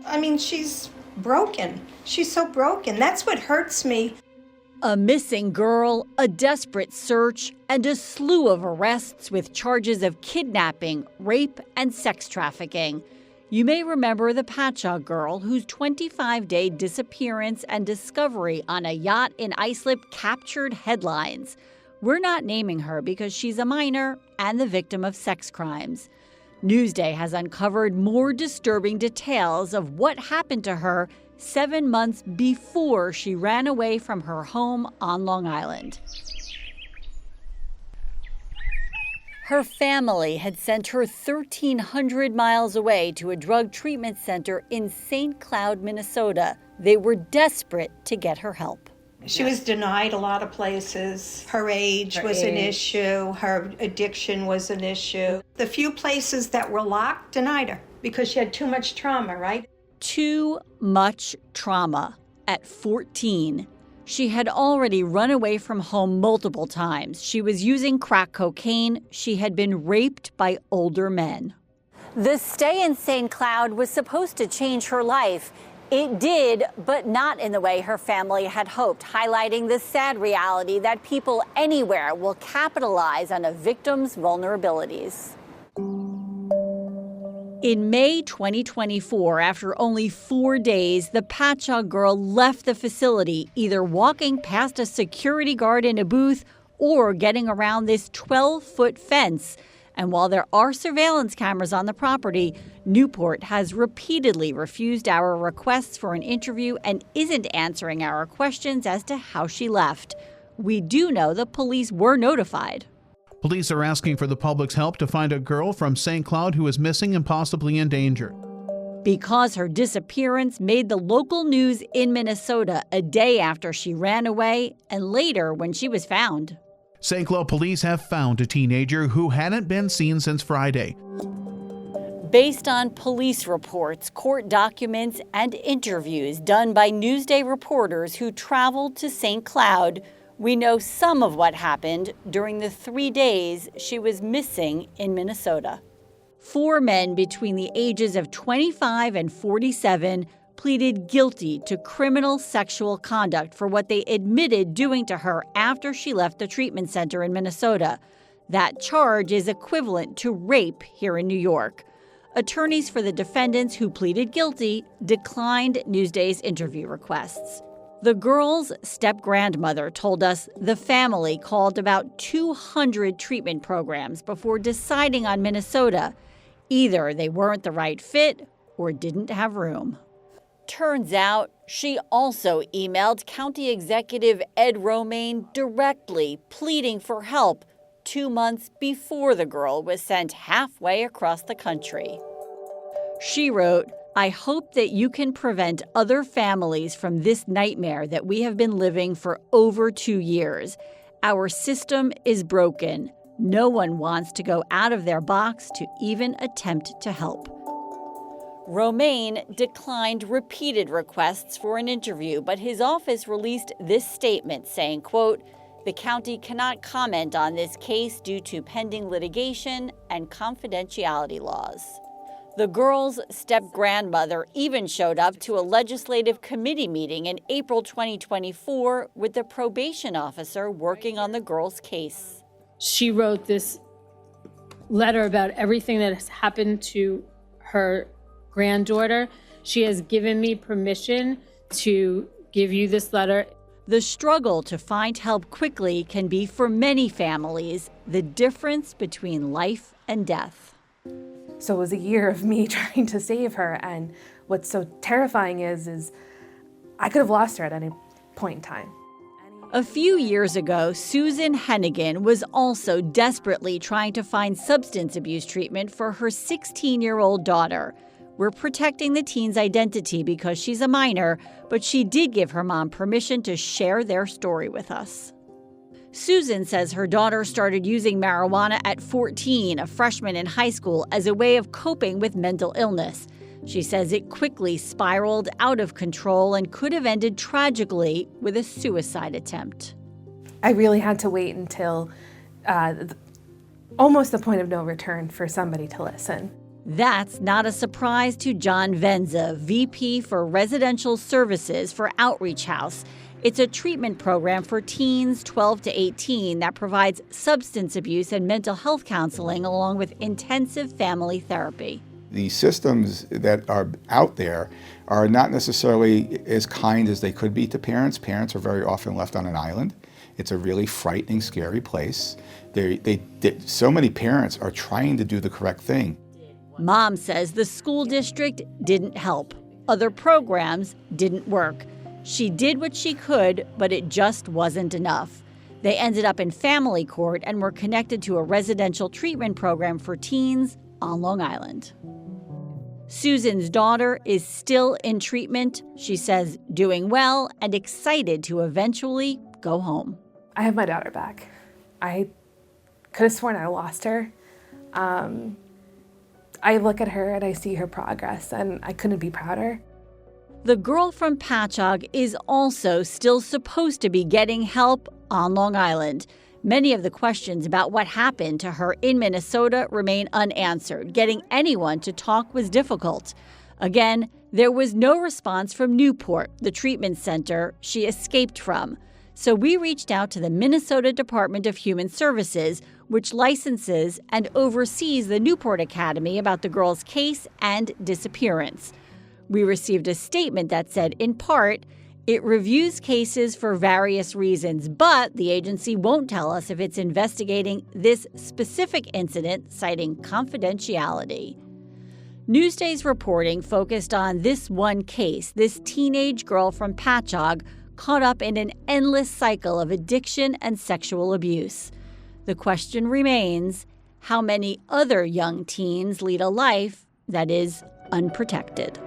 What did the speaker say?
I mean, she's broken. She's so broken. That's what hurts me. A missing girl, a desperate search, and a slew of arrests with charges of kidnapping, rape, and sex trafficking. You may remember the Patchogue girl whose 25-day disappearance and discovery on a yacht in Islip captured headlines. We're not naming her because she's a minor and the victim of sex crimes. Newsday has uncovered more disturbing details of what happened to her 7 months before she ran away from her home on Long Island. Her family had sent her 1,300 miles away to a drug treatment center in St. Cloud, Minnesota. They were desperate to get her help. She was denied a lot of places. Her age was an issue. Her addiction was an issue. The few places that were locked denied her because she had too much trauma, right? Too much trauma. At 14, she had already run away from home multiple times. She was using crack cocaine. She had been raped by older men. The stay in St. Cloud was supposed to change her life. It did, but not in the way her family had hoped, highlighting the sad reality that people anywhere will capitalize on a victim's vulnerabilities. In May 2024, after only 4 days, the Patchogue girl left the facility, either walking past a security guard in a booth or getting around this 12-foot fence. And while there are surveillance cameras on the property, Newport has repeatedly refused our requests for an interview and isn't answering our questions as to how she left. We do know the police were notified. Police are asking for the public's help to find a girl from St. Cloud who is missing and possibly in danger. Because her disappearance made the local news in Minnesota a day after she ran away and later when she was found. St. Cloud police have found a teenager who hadn't been seen since Friday. Based on police reports, court documents, and interviews done by Newsday reporters who traveled to St. Cloud, we know some of what happened during the 3 days she was missing in Minnesota. 4 men between the ages of 25 and 47 pleaded guilty to criminal sexual conduct for what they admitted doing to her after she left the treatment center in Minnesota. That charge is equivalent to rape here in New York. Attorneys for the defendants who pleaded guilty declined Newsday's interview requests. The girl's stepgrandmother told us the family called about 200 treatment programs before deciding on Minnesota. Either they weren't the right fit or didn't have room. Turns out she also emailed County Executive Ed Romaine directly pleading for help 2 months before the girl was sent halfway across the country. She wrote, "I hope that you can prevent other families from this nightmare that we have been living for over 2 years. Our system is broken. No one wants to go out of their box to even attempt to help." Romaine declined repeated requests for an interview, but his office released this statement saying, quote, "The county cannot comment on this case due to pending litigation and confidentiality laws." The girl's step-grandmother even showed up to a legislative committee meeting in April 2024 with the probation officer working on the girl's case. She wrote this letter about everything that has happened to her granddaughter. She has given me permission to give you this letter. The struggle to find help quickly can be, for many families, the difference between life and death. So it was a year of me trying to save her, and what's so terrifying is I could have lost her at any point in time. A few years ago, Susan Hennigan was also desperately trying to find substance abuse treatment for her 16-year-old daughter. We're protecting the teen's identity because she's a minor, but she did give her mom permission to share their story with us. Susan says her daughter started using marijuana at 14, a freshman in high school, as a way of coping with mental illness. She says it quickly spiraled out of control and could have ended tragically with a suicide attempt. I really had to wait until almost the point of no return for somebody to listen. That's not a surprise to John Venza, VP for Residential Services for Outreach House. It's a treatment program for teens 12 to 18 that provides substance abuse and mental health counseling along with intensive family therapy. The systems that are out there are not necessarily as kind as they could be to parents. Parents are very often left on an island. It's a really frightening, scary place. So many parents are trying to do the correct thing. Mom says the school district didn't help. Other programs didn't work. She did what she could, but it just wasn't enough. They ended up in family court and were connected to a residential treatment program for teens on Long Island. Susan's daughter is still in treatment. She says doing well and excited to eventually go home. I have my daughter back. I could have sworn I lost her. I look at her and I see her progress, and I couldn't be prouder. The girl from Patchogue is also still supposed to be getting help on Long Island. Many of the questions about what happened to her in Minnesota remain unanswered. Getting anyone to talk was difficult. Again, there was no response from Newport, the treatment center she escaped from. So we reached out to the Minnesota Department of Human Services, which licenses and oversees the Newport Academy, about the girl's case and disappearance. We received a statement that said, in part, it reviews cases for various reasons, but the agency won't tell us if it's investigating this specific incident, citing confidentiality. Newsday's reporting focused on this one case, this teenage girl from Patchogue caught up in an endless cycle of addiction and sexual abuse. The question remains, how many other young teens lead a life that is unprotected?